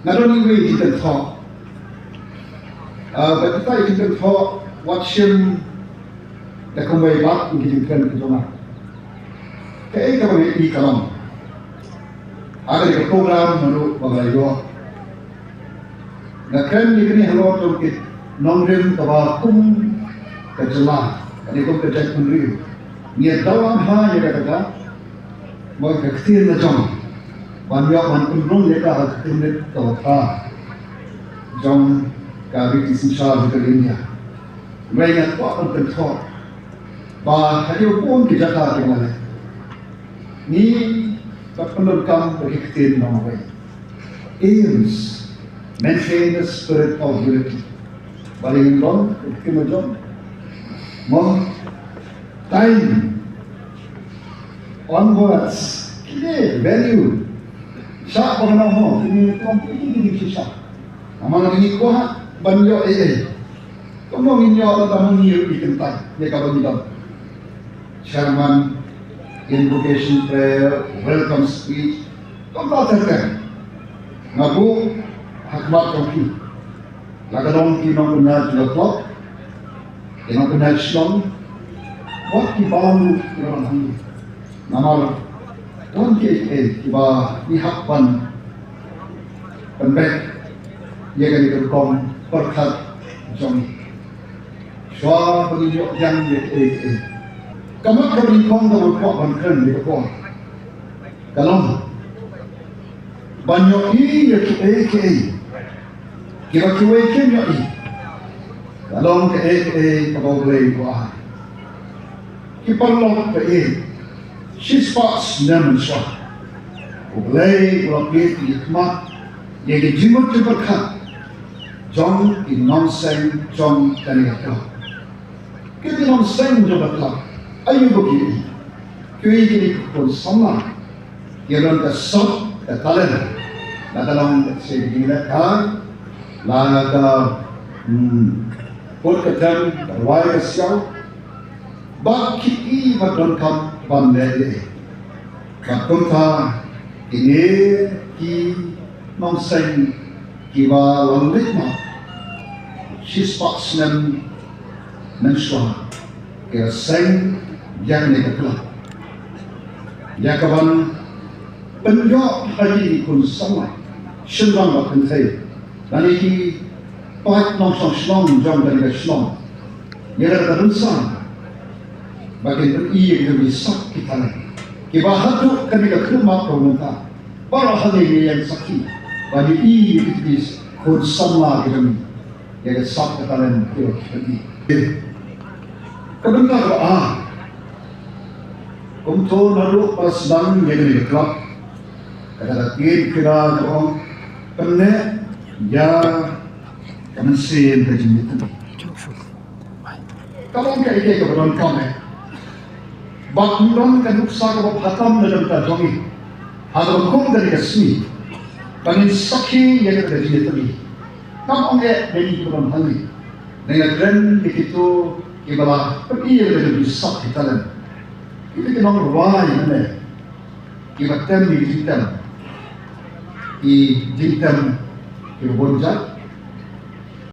Ngaron ini kita talk. Kita kita talk watching the convey back kita kan kita nak. Kaya kami ini kalam. Ada di program menurut bagaimana. Nakkan ini halal tu kita nongrim tawakum kejelah. Ini kau kerja kunri. Ni dalam hal yang kata, mau kektir macam. Banyak mantul mereka hakimnya tawakal, jom kami disingkar di dunia. Mereka kuat untuk bah hari pun kita tak dengar. Ni penonton berikut nama baik. Aims maintain the spirit of unity. Paling long, kita jom, mau time onwards, kita value. Syak pengenal mo, ini komplit syak. Amal ini kuat, banyak Kamu minyak atau mengiur di kentai, dia kalau tidak. Chairman, invocation prayer, welcome speech, kamu terkait. Ngaku, hakmat kopi. Lagadong kinong benar juga klop, kinong benar Islam. What kibalu orang hangi, namal. Tuan kita dihakkan penbek ia kali berkom perkat jom suara penunjuk yang kamu berikong dengan kuat bangkang di bawah kalau banyak ini kira kira kalau kalau boleh buat kita log Shispas namun sah. Ulai ulapit hikmat yang dijemur berkat. Jom in nonseng jom kaniaka. Kita nonseng jom berkat. Ayu begini. Kui kini pun sama. Yang kesat ketalan. Nadalang segila lanaga put ketam berwai kesiau. Baki i madonkan bandai. Kapunta ini ki nonseng kiwa langitma. Shispaksnan mensua ke seng yang nekatlah. Yakaban penjok haji kun sama. Shendang bakun thay. Dan iki pahat nongsong shlong jom dari shlong. Yang ada rensan. Bagian ia lebih sakit kita. Kita haduk kami ke rumah pemerintah. Para hari yang sakit. Bagi ia kita kod sama kami. Yang sakit kita lagi. Kebenar untuk naruh pas dan yang dikelak. Kata kira orang pernah ya kami sen terjemah itu. Kalau kita ini kebenaran kami. Bakun kan uksa ko hatam na janta jongi hado kong dari kasmi bangin sakhi yang ada di tadi nam onge dari kurang hali dengan tren itu kibala pergi dari sak hitalan itu kenang rawai ne kibatem di jitam kibonjat